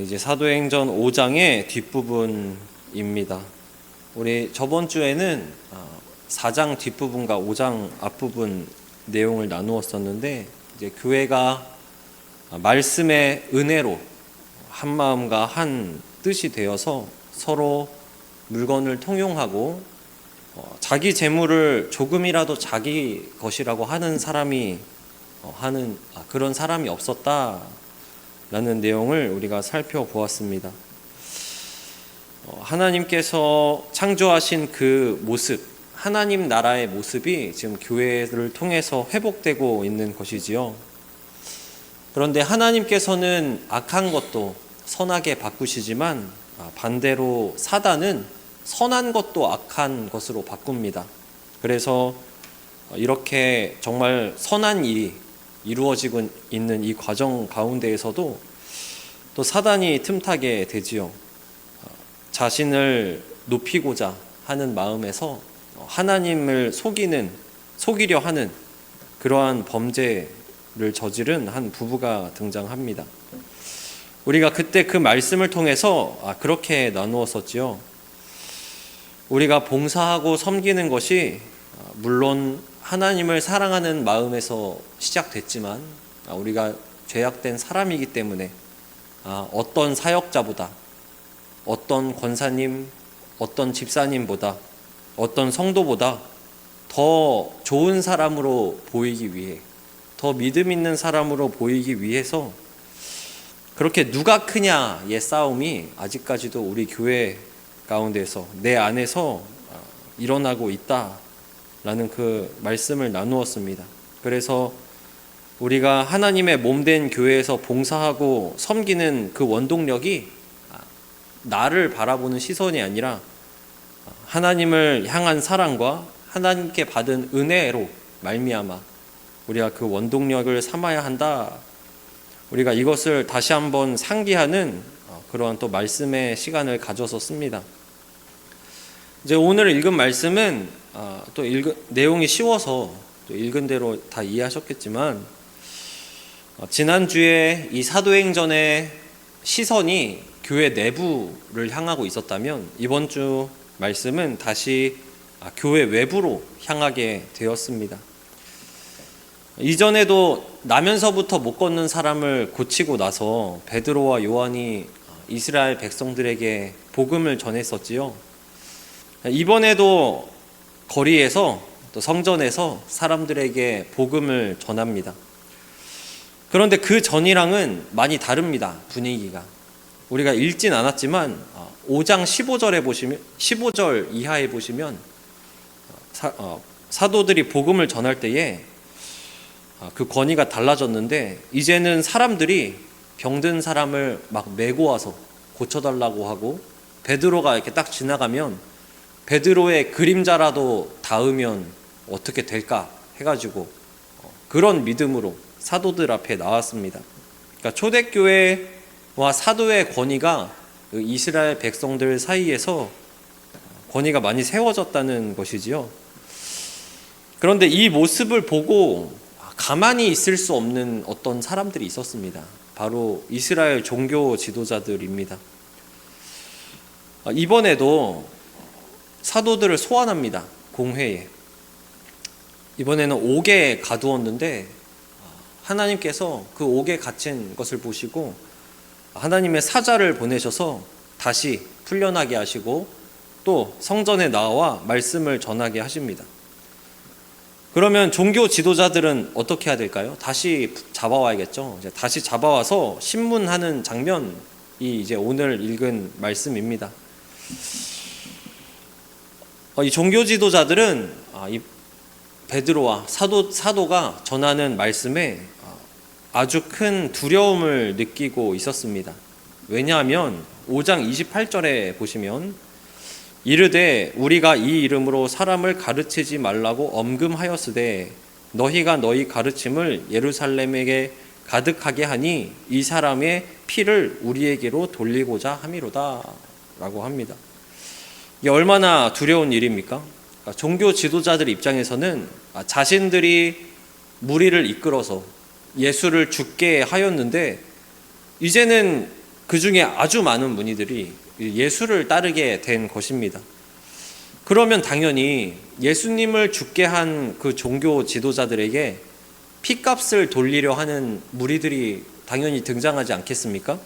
이제 사도행전 5장의 뒷부분입니다. 우리 저번 주에는 4장 뒷부분과 5장 앞부분 내용을 나누었었는데, 이제 교회가 말씀의 은혜로 한 마음과 한 뜻이 되어서 서로 물건을 통용하고 자기 재물을 조금이라도 자기 것이라고 하는 사람이 그런 사람이 없었다라는 내용을 우리가 살펴보았습니다. 하나님께서 창조하신 그 모습, 하나님 나라의 모습이 지금 교회를 통해서 회복되고 있는 것이지요. 그런데 하나님께서는 악한 것도 선하게 바꾸시지만 반대로 사단은 선한 것도 악한 것으로 바꿉니다. 그래서 이렇게 정말 선한 일이 이루어지고 있는 이 과정 가운데에서도 또 사단이 틈타게 되지요. 자신을 높이고자 하는 마음에서 하나님을 속이려 하는 그러한 범죄를 저지른 한 부부가 등장합니다. 우리가 그때 그 말씀을 통해서 그렇게 나누었었지요. 우리가 봉사하고 섬기는 것이 물론 하나님을 사랑하는 마음에서 시작됐지만 우리가 죄악된 사람이기 때문에 어떤 사역자보다, 어떤 권사님, 어떤 집사님보다, 어떤 성도보다 더 좋은 사람으로 보이기 위해, 더 믿음 있는 사람으로 보이기 위해서 그렇게 누가 크냐의 싸움이 아직까지도 우리 교회 가운데서 내 안에서 일어나고 있다라는 그 말씀을 나누었습니다. 그래서 우리가 하나님의 몸된 교회에서 봉사하고 섬기는 그 원동력이 나를 바라보는 시선이 아니라 하나님을 향한 사랑과 하나님께 받은 은혜로 말미암아 우리가 그 원동력을 삼아야 한다. 우리가 이것을 다시 한번 상기하는 그러한 또 말씀의 시간을 가져서 씁니다. 이제 오늘 읽은 말씀은 내용이 쉬워서 또 읽은 대로 다 이해하셨겠지만, 지난주에 이 사도행전의 시선이 교회 내부를 향하고 있었다면 이번 주 말씀은 다시 교회 외부로 향하게 되었습니다. 이전에도 나면서부터 못 걷는 사람을 고치고 나서 베드로와 요한이 이스라엘 백성들에게 복음을 전했었지요. 이번에도 거리에서 또 성전에서 사람들에게 복음을 전합니다. 그런데 그 전이랑은 많이 다릅니다. 분위기가. 우리가 읽진 않았지만 5장 15절 이하에 보시면 사도들이 복음을 전할 때에 그 권위가 달라졌는데, 이제는 사람들이 병든 사람을 막 메고 와서 고쳐달라고 하고, 베드로가 이렇게 딱 지나가면 베드로의 그림자라도 닿으면 어떻게 될까 해가지고 그런 믿음으로 사도들 앞에 나왔습니다. 그러니까 초대교회와 사도의 권위가 이스라엘 백성들 사이에서 권위가 많이 세워졌다는 것이지요. 그런데 이 모습을 보고 가만히 있을 수 없는 어떤 사람들이 있었습니다. 바로 이스라엘 종교 지도자들입니다. 이번에도 사도들을 소환합니다. 공회에. 이번에는 옥에 가두었는데 하나님께서 그 옥에 갇힌 것을 보시고 하나님의 사자를 보내셔서 다시 풀려나게 하시고 또 성전에 나와 말씀을 전하게 하십니다. 그러면 종교 지도자들은 어떻게 해야 될까요? 다시 잡아와야겠죠. 이제 다시 잡아와서 신문하는 장면이 이제 오늘 읽은 말씀입니다. 이 종교 지도자들은 이 베드로와 사도가 전하는 말씀에 아주 큰 두려움을 느끼고 있었습니다. 왜냐하면 5장 28절에 보시면 이르되 우리가 이 이름으로 사람을 가르치지 말라고 엄금하였으되 너희가 너희 가르침을 예루살렘에게 가득하게 하니 이 사람의 피를 우리에게로 돌리고자 함이로다 라고 합니다. 이게 얼마나 두려운 일입니까? 종교 지도자들 입장에서는 자신들이 무리를 이끌어서 예수를 죽게 하였는데 이제는 그 중에 아주 많은 무리들이 예수를 따르게 된 것입니다. 그러면 당연히 예수님을 죽게 한 그 종교 지도자들에게 핏값을 돌리려 하는 무리들이 당연히 등장하지 않겠습니까?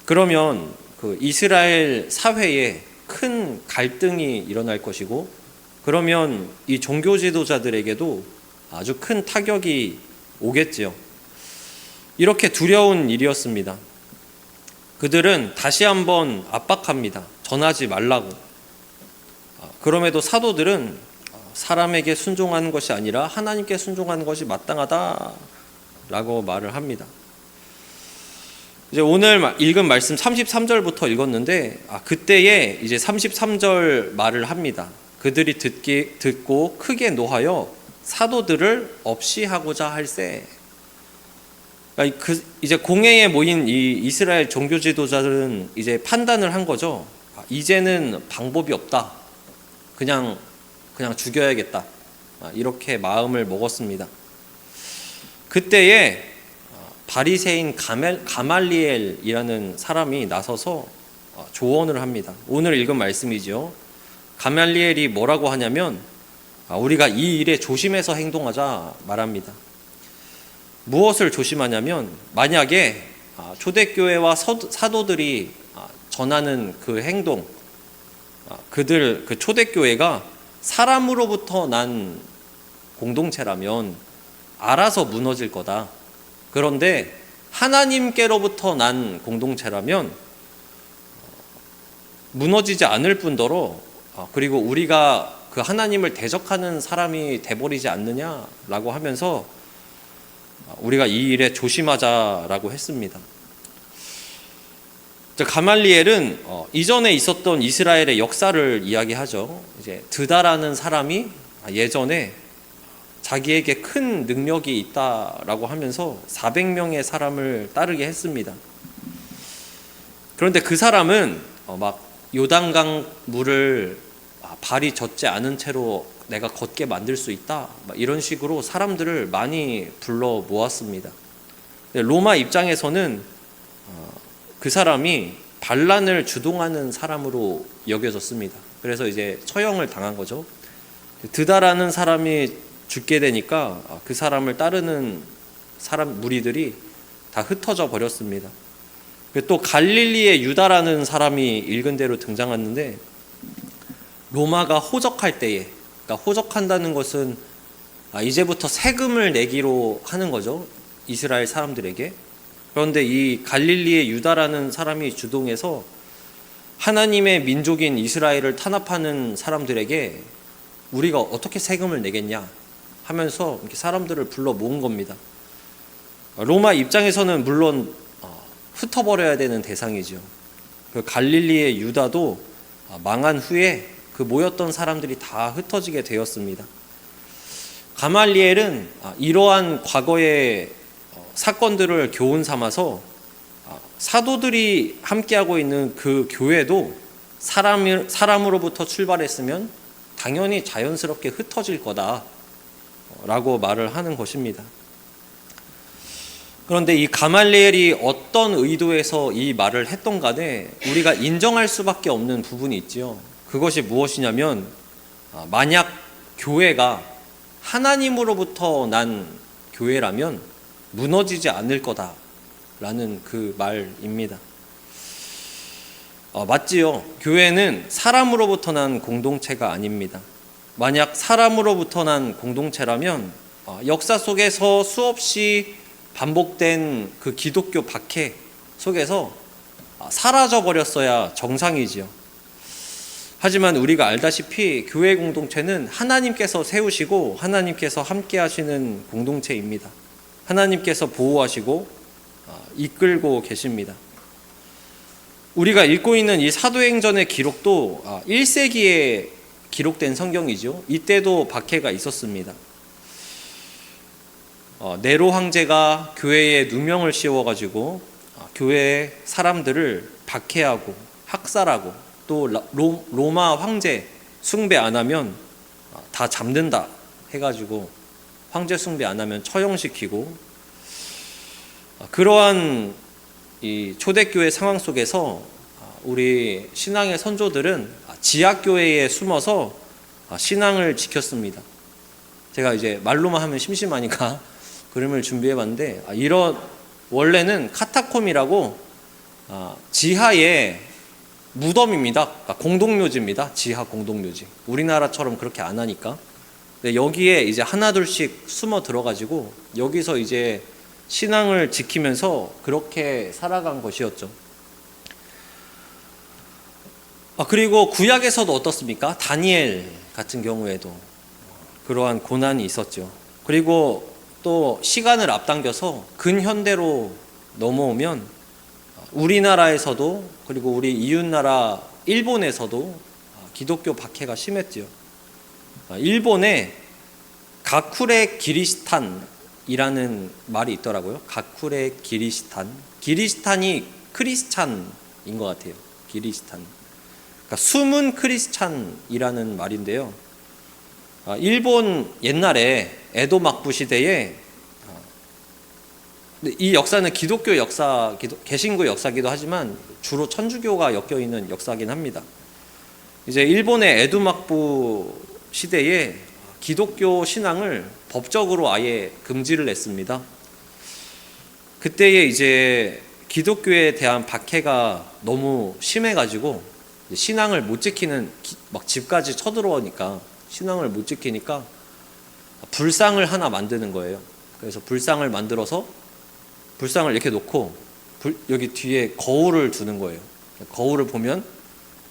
그러면 그 이스라엘 사회에 큰 갈등이 일어날 것이고, 그러면 이 종교 지도자들에게도 아주 큰 타격이 오겠지요. 이렇게 두려운 일이었습니다. 그들은 다시 한번 압박합니다. 전하지 말라고. 그럼에도 사도들은 사람에게 순종하는 것이 아니라 하나님께 순종하는 것이 마땅하다라고 말을 합니다. 이제 오늘 읽은 말씀 33절부터 읽었는데, 그때에 이제 33절 말을 합니다. 그들이 듣고 크게 노하여 사도들을 없이 하고자 할세. 이제 공회에 모인 이 이스라엘 종교 지도자들은 이제 판단을 한 거죠. 이제는 방법이 없다. 그냥 죽여야겠다. 이렇게 마음을 먹었습니다. 그때에 바리새인 가말리엘이라는 사람이 나서서 조언을 합니다. 오늘 읽은 말씀이죠. 가말리엘이 뭐라고 하냐면, 우리가 이 일에 조심해서 행동하자 말합니다. 무엇을 조심하냐면, 만약에 초대교회와 사도들이 전하는 그 행동, 그 초대교회가 사람으로부터 난 공동체라면 알아서 무너질 거다. 그런데 하나님께로부터 난 공동체라면 무너지지 않을 뿐더러, 그리고 우리가 그 하나님을 대적하는 사람이 돼버리지 않느냐라고 하면서 우리가 이 일에 조심하자라고 했습니다. 가말리엘은 이전에 있었던 이스라엘의 역사를 이야기하죠. 이제 드다라는 사람이 예전에 자기에게 큰 능력이 있다라고 하면서 400명의 사람을 따르게 했습니다. 그런데 그 사람은 막 요단강 물을 발이 젖지 않은 채로 내가 걷게 만들 수 있다, 이런 식으로 사람들을 많이 불러 모았습니다. 로마 입장에서는 그 사람이 반란을 주동하는 사람으로 여겨졌습니다. 그래서 이제 처형을 당한 거죠. 드다라는 사람이 죽게 되니까 그 사람을 따르는 사람 무리들이 다 흩어져 버렸습니다. 또 갈릴리의 유다라는 사람이 읽은 대로 등장했는데, 로마가 호적할 때에, 그러니까 호적한다는 것은 이제부터 세금을 내기로 하는 거죠, 이스라엘 사람들에게. 그런데 이 갈릴리의 유다라는 사람이 주동해서 하나님의 민족인 이스라엘을 탄압하는 사람들에게 우리가 어떻게 세금을 내겠냐 하면서 이렇게 사람들을 불러 모은 겁니다. 로마 입장에서는 물론 흩어버려야 되는 대상이죠. 그 갈릴리의 유다도 망한 후에 그 모였던 사람들이 다 흩어지게 되었습니다. 가말리엘은 이러한 과거의 사건들을 교훈 삼아서 사도들이 함께하고 있는 그 교회도 사람으로부터 출발했으면 당연히 자연스럽게 흩어질 거다라고 말을 하는 것입니다. 그런데 이 가말리엘이 어떤 의도에서 이 말을 했던 간에 우리가 인정할 수밖에 없는 부분이 있지요. 그것이 무엇이냐면, 만약 교회가 하나님으로부터 난 교회라면 무너지지 않을 거다라는 그 말입니다. 맞지요. 교회는 사람으로부터 난 공동체가 아닙니다. 만약 사람으로부터 난 공동체라면 역사 속에서 수없이 반복된 그 기독교 박해 속에서 사라져 버렸어야 정상이지요. 하지만 우리가 알다시피 교회 공동체는 하나님께서 세우시고 하나님께서 함께 하시는 공동체입니다. 하나님께서 보호하시고 이끌고 계십니다. 우리가 읽고 있는 이 사도행전의 기록도 1세기에 기록된 성경이죠. 이때도 박해가 있었습니다. 네로 황제가 교회에 누명을 씌워가지고 교회의 사람들을 박해하고 학살하고, 또 로마 황제 숭배 안 하면 다 잡는다 해가지고 황제 숭배 안 하면 처형시키고, 그러한 이 초대교회 상황 속에서 우리 신앙의 선조들은 지하교회에 숨어서 신앙을 지켰습니다. 제가 이제 말로만 하면 심심하니까 그림을 준비해봤는데, 이런 원래는 카타콤이라고 지하의 무덤입니다. 공동묘지입니다. 지하 공동묘지. 우리나라처럼 그렇게 안 하니까. 여기에 이제 하나둘씩 숨어 들어가지고 여기서 이제 신앙을 지키면서 그렇게 살아간 것이었죠. 그리고 구약에서도 어떻습니까? 다니엘 같은 경우에도 그러한 고난이 있었죠. 그리고 또 시간을 앞당겨서 근현대로 넘어오면 우리나라에서도, 그리고 우리 이웃나라 일본에서도 기독교 박해가 심했지요. 일본에 가쿠레 기리스탄이라는 말이 있더라고요. 가쿠레 기리스탄. 기리스탄이 크리스찬인 것 같아요. 기리스탄. 그러니까 숨은 크리스찬이라는 말인데요. 일본 옛날에 에도 막부 시대에, 이 역사는 기독교 역사, 개신교 역사기도 하지만 주로 천주교가 엮여 있는 역사긴 합니다. 이제 일본의 에도 막부 시대에 기독교 신앙을 법적으로 아예 금지를 했습니다. 그때에 이제 기독교에 대한 박해가 너무 심해가지고 신앙을 못 지키는, 막 집까지 쳐들어오니까 신앙을 못 지키니까 불상을 하나 만드는 거예요. 그래서 불상을 만들어서 불상을 이렇게 놓고 여기 뒤에 거울을 두는 거예요. 거울을 보면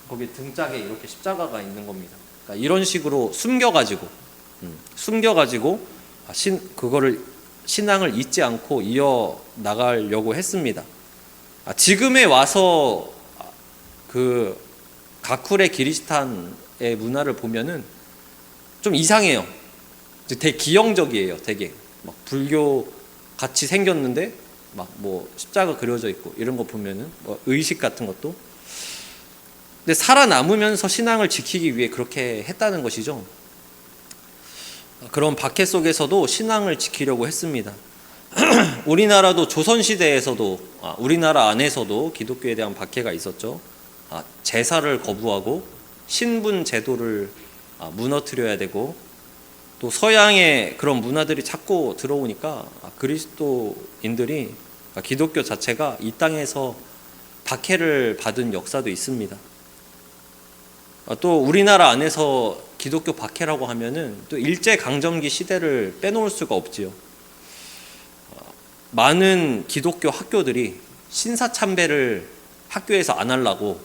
거기 등짝에 이렇게 십자가가 있는 겁니다. 그러니까 이런 식으로 숨겨가지고 그거를 신앙을 잊지 않고 이어 나가려고 했습니다. 지금에 와서 그 가쿠레 기리스탄의 문화를 보면은 좀 이상해요. 되게 기형적이에요. 되게 막 불교 같이 생겼는데 막 뭐 십자가 그려져 있고 이런 거 보면은 뭐 의식 같은 것도. 근데 살아남으면서 신앙을 지키기 위해 그렇게 했다는 것이죠. 그런 박해 속에서도 신앙을 지키려고 했습니다. 우리나라도 조선시대에서도, 우리나라 안에서도 기독교에 대한 박해가 있었죠. 제사를 거부하고 신분 제도를 무너뜨려야 되고, 또 서양의 그런 문화들이 자꾸 들어오니까 그리스도인들이, 기독교 자체가 이 땅에서 박해를 받은 역사도 있습니다. 또 우리나라 안에서 기독교 박해라고 하면은 또 일제강점기 시대를 빼놓을 수가 없지요. 많은 기독교 학교들이 신사참배를 학교에서 안 하려고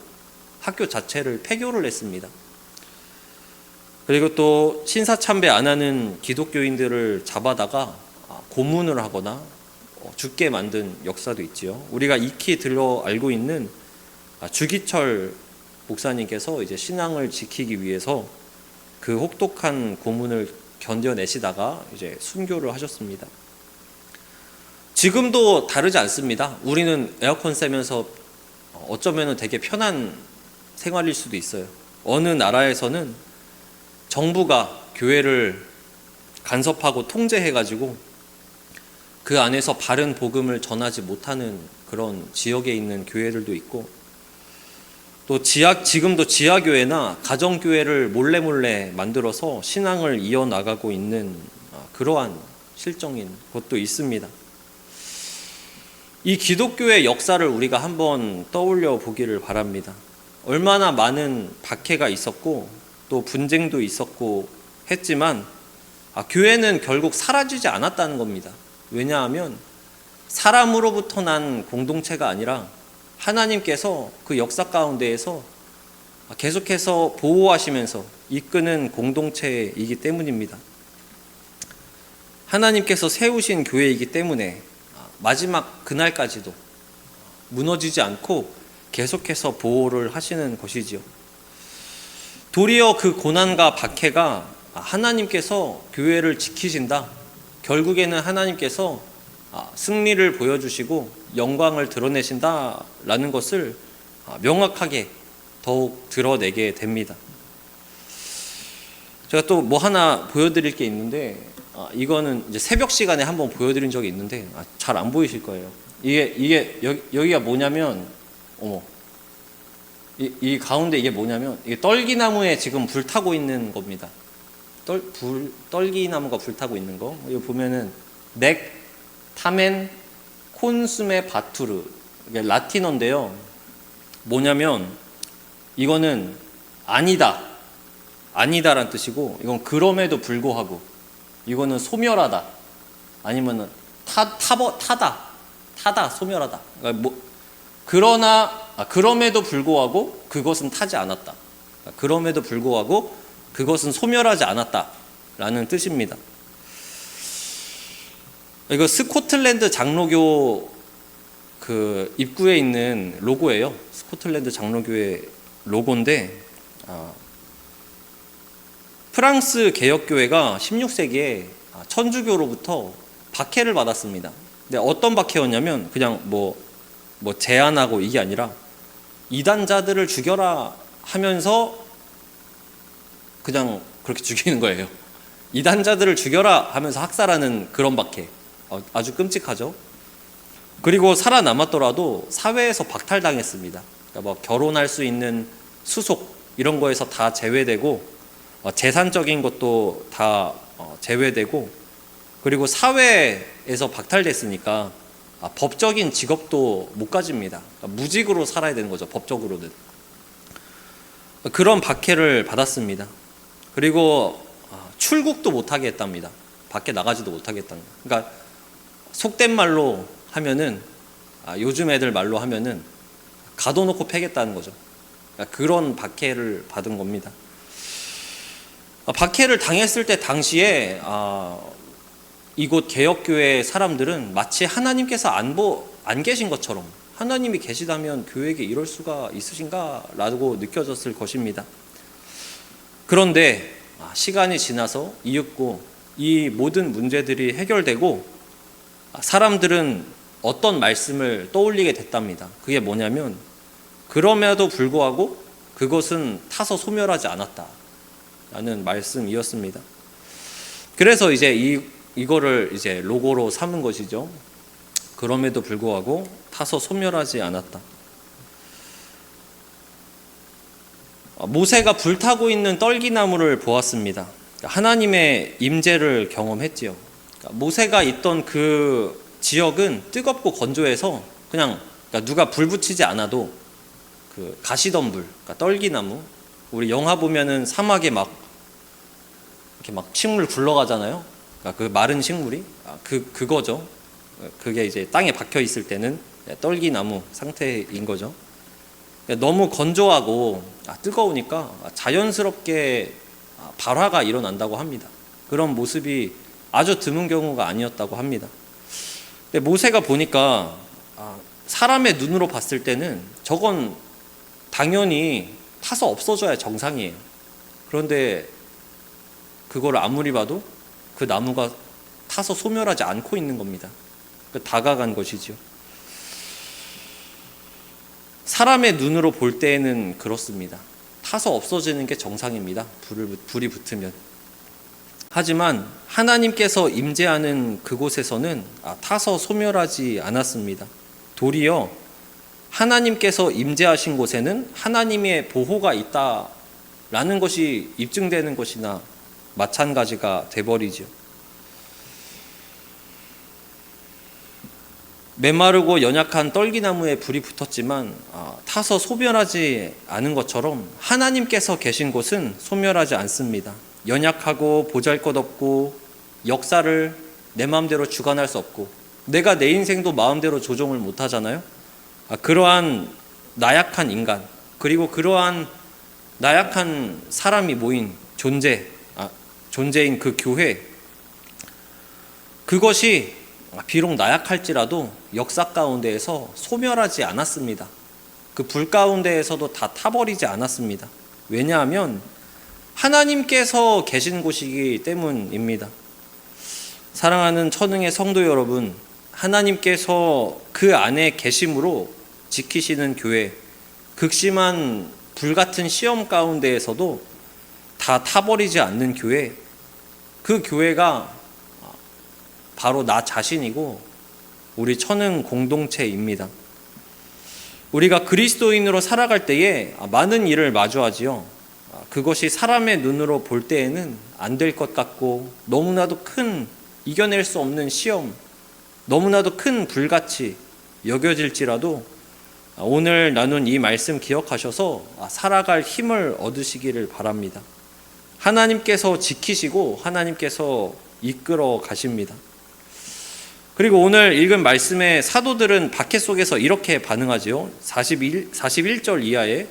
학교 자체를 폐교를 했습니다. 그리고 또 신사참배 안 하는 기독교인들을 잡아다가 고문을 하거나 죽게 만든 역사도 있지요. 우리가 익히 들어 알고 있는 주기철 목사님께서 이제 신앙을 지키기 위해서 그 혹독한 고문을 견뎌내시다가 이제 순교를 하셨습니다. 지금도 다르지 않습니다. 우리는 에어컨 쐬면서 어쩌면 되게 편한 생활일 수도 있어요. 어느 나라에서는 정부가 교회를 간섭하고 통제해가지고 그 안에서 바른 복음을 전하지 못하는 그런 지역에 있는 교회들도 있고, 또 지금도 지하교회나 가정교회를 몰래 만들어서 신앙을 이어나가고 있는 그러한 실정인 것도 있습니다. 이 기독교의 역사를 우리가 한번 떠올려 보기를 바랍니다. 얼마나 많은 박해가 있었고 또 분쟁도 있었고 했지만 교회는 결국 사라지지 않았다는 겁니다. 왜냐하면 사람으로부터 난 공동체가 아니라 하나님께서 그 역사 가운데에서 계속해서 보호하시면서 이끄는 공동체이기 때문입니다. 하나님께서 세우신 교회이기 때문에 마지막 그날까지도 무너지지 않고 계속해서 보호를 하시는 것이지요. 도리어 그 고난과 박해가 하나님께서 교회를 지키신다, 결국에는 하나님께서 승리를 보여주시고 영광을 드러내신다라는 것을 명확하게 더욱 드러내게 됩니다. 제가 또 뭐 하나 보여드릴 게 있는데, 이거는 이제 새벽 시간에 한번 보여드린 적이 있는데 잘 안 보이실 거예요. 여기가 뭐냐면, 어머, 이 가운데 이게 뭐냐면, 이게 떨기나무에 지금 불 타고 있는 겁니다. 떨기나무가 불 타고 있는 거. 여기 보면은 넥 타멘 콘스메 바투르, 이게 라틴어인데요. 뭐냐면 이거는 아니다란 뜻이고, 이건 그럼에도 불구하고, 이거는 소멸하다, 아니면은 타다, 소멸하다. 그러니까 그럼에도 불구하고 그것은 타지 않았다. 그럼에도 불구하고 그것은 소멸하지 않았다라는 뜻입니다. 이거 스코틀랜드 장로교 그 입구에 있는 로고예요. 스코틀랜드 장로교의 로고인데, 프랑스 개혁교회가 16세기에 천주교로부터 박해를 받았습니다. 근데 어떤 박해였냐면, 그냥 뭐 제안하고 이게 아니라 이단자들을 죽여라 하면서 그냥 그렇게 죽이는 거예요. 이단자들을 죽여라 하면서 학살하는 그런 박해. 아주 끔찍하죠. 그리고 살아남았더라도 사회에서 박탈당했습니다. 그러니까 뭐 결혼할 수 있는 수속 이런 거에서 다 제외되고, 재산적인 것도 다 제외되고, 그리고 사회에서 박탈됐으니까 법적인 직업도 못 가집니다. 그러니까 무직으로 살아야 되는 거죠, 법적으로는. 그런 박해를 받았습니다. 그리고 출국도 못하게 했답니다. 밖에 나가지도 못하게 했답니다. 그러니까 속된 말로 하면은, 요즘 애들 말로 하면은 가둬놓고 패겠다는 거죠. 그러니까 그런 박해를 받은 겁니다. 박해를 당했을 때 당시에 이곳 개혁교회 사람들은 마치 하나님께서 안 계신 것처럼, 하나님이 계시다면 교회에게 이럴 수가 있으신가? 라고 느껴졌을 것입니다. 그런데 시간이 지나서 이윽고 이 모든 문제들이 해결되고, 사람들은 어떤 말씀을 떠올리게 됐답니다. 그게 뭐냐면, 그럼에도 불구하고 그것은 타서 소멸하지 않았다 라는 말씀이었습니다. 그래서 이제 이거를 이제 로고로 삼은 것이죠. 그럼에도 불구하고 타서 소멸하지 않았다. 모세가 불타고 있는 떨기나무를 보았습니다. 하나님의 임재를 경험했지요. 모세가 있던 그 지역은 뜨겁고 건조해서 그냥, 그러니까 누가 불 붙이지 않아도 그 가시덤불, 그러니까 떨기나무, 우리 영화 보면은 사막에 이렇게 막 식물 굴러가잖아요. 그러니까 그 마른 식물이 그거죠. 그게 이제 땅에 박혀 있을 때는 떨기나무 상태인 거죠. 너무 건조하고 뜨거우니까 자연스럽게 발화가 일어난다고 합니다. 그런 모습이 아주 드문 경우가 아니었다고 합니다. 근데 모세가 보니까 사람의 눈으로 봤을 때는 저건 당연히 타서 없어져야 정상이에요. 그런데 그걸 아무리 봐도 그 나무가 타서 소멸하지 않고 있는 겁니다. 다가간 것이죠. 사람의 눈으로 볼 때에는 그렇습니다. 타서 없어지는 게 정상입니다. 불이 붙으면. 하지만 하나님께서 임재하는 그곳에서는 타서 소멸하지 않았습니다. 도리어 하나님께서 임재하신 곳에는 하나님의 보호가 있다라는 것이 입증되는 것이나 마찬가지가 돼버리죠. 메마르고 연약한 떨기나무에 불이 붙었지만 타서 소멸하지 않은 것처럼 하나님께서 계신 곳은 소멸하지 않습니다. 연약하고 보잘것없고 역사를 내 마음대로 주관할 수 없고 내가 내 인생도 마음대로 조종을 못하잖아요. 그러한 나약한 인간, 그리고 그러한 나약한 사람이 모인 존재인 그 교회, 그것이 비록 나약할지라도 역사 가운데에서 소멸하지 않았습니다. 그 불 가운데에서도 다 타버리지 않았습니다. 왜냐하면 하나님께서 계신 곳이기 때문입니다. 사랑하는 천흥의 성도 여러분, 하나님께서 그 안에 계심으로 지키시는 교회, 극심한 불같은 시험 가운데에서도 다 타버리지 않는 교회, 그 교회가 바로 나 자신이고 우리 천응 공동체입니다. 우리가 그리스도인으로 살아갈 때에 많은 일을 마주하지요. 그것이 사람의 눈으로 볼 때에는 안 될 것 같고, 너무나도 큰 이겨낼 수 없는 시험, 너무나도 큰 불같이 여겨질지라도 오늘 나눈 이 말씀 기억하셔서 살아갈 힘을 얻으시기를 바랍니다. 하나님께서 지키시고 하나님께서 이끌어 가십니다. 그리고 오늘 읽은 말씀의 사도들은 박해 속에서 이렇게 반응하지요. 41절 이하에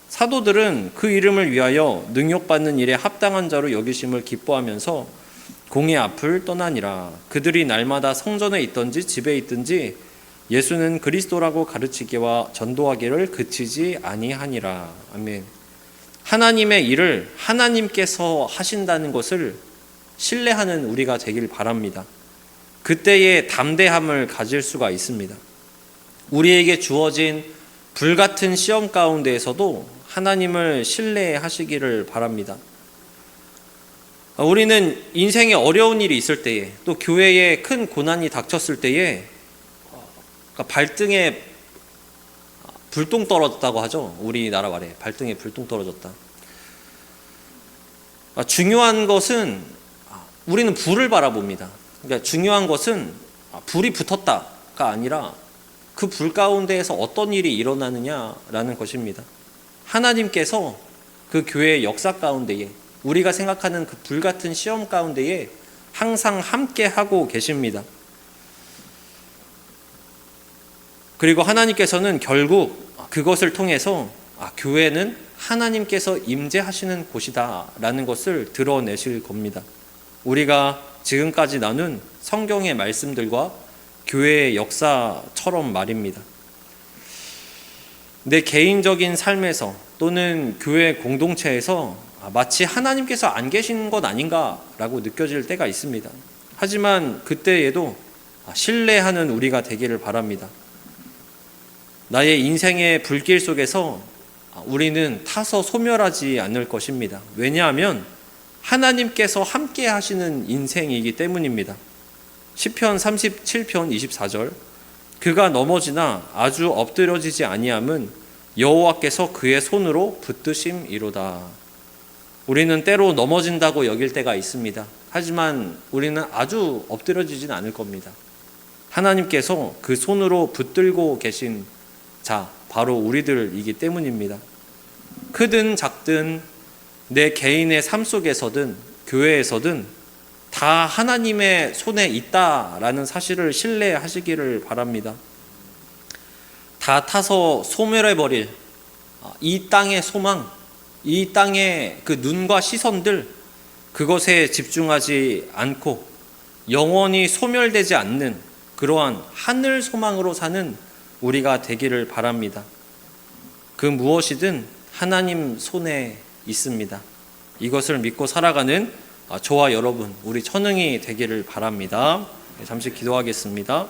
사도들은 그 이름을 위하여 능욕받는 일에 합당한 자로 여기심을 기뻐하면서 공의 앞을 떠나니라. 그들이 날마다 성전에 있든지 집에 있든지 예수는 그리스도라고 가르치기와 전도하기를 그치지 아니하니라. 아멘. 하나님의 일을 하나님께서 하신다는 것을 신뢰하는 우리가 되길 바랍니다. 그때의 담대함을 가질 수가 있습니다. 우리에게 주어진 불같은 시험 가운데에서도 하나님을 신뢰하시기를 바랍니다. 우리는 인생에 어려운 일이 있을 때에, 또 교회에 큰 고난이 닥쳤을 때에 발등에 불똥 떨어졌다고 하죠. 우리나라 말에 발등에 불똥 떨어졌다. 중요한 것은 우리는 불을 바라봅니다. 그러니까 중요한 것은 불이 붙었다가 아니라 그 불 가운데에서 어떤 일이 일어나느냐라는 것입니다. 하나님께서 그 교회의 역사 가운데에, 우리가 생각하는 그 불같은 시험 가운데에 항상 함께 하고 계십니다. 그리고 하나님께서는 결국 그것을 통해서 교회는 하나님께서 임재하시는 곳이다 라는 것을 드러내실 겁니다. 우리가 지금까지 나눈 성경의 말씀들과 교회의 역사처럼 말입니다. 내 개인적인 삶에서 또는 교회 공동체에서 마치 하나님께서 안 계신 것 아닌가라고 느껴질 때가 있습니다. 하지만 그때에도 신뢰하는 우리가 되기를 바랍니다. 나의 인생의 불길 속에서 우리는 타서 소멸하지 않을 것입니다. 왜냐하면 하나님께서 함께 하시는 인생이기 때문입니다. 시편 37편 24절, 그가 넘어지나 아주 엎드려지지 아니함은 여호와께서 그의 손으로 붙드심이로다. 우리는 때로 넘어진다고 여길 때가 있습니다. 하지만 우리는 아주 엎드려지진 않을 겁니다. 하나님께서 그 손으로 붙들고 계신 자, 바로 우리들이기 때문입니다. 크든 작든 내 개인의 삶 속에서든 교회에서든 다 하나님의 손에 있다라는 사실을 신뢰하시기를 바랍니다. 다 타서 소멸해버릴 이 땅의 소망, 이 땅의 그 눈과 시선들, 그것에 집중하지 않고 영원히 소멸되지 않는 그러한 하늘 소망으로 사는 우리가 되기를 바랍니다. 그 무엇이든 하나님 손에 있습니다. 이것을 믿고 살아가는 저와 여러분, 우리 천흥이 되기를 바랍니다. 잠시 기도하겠습니다.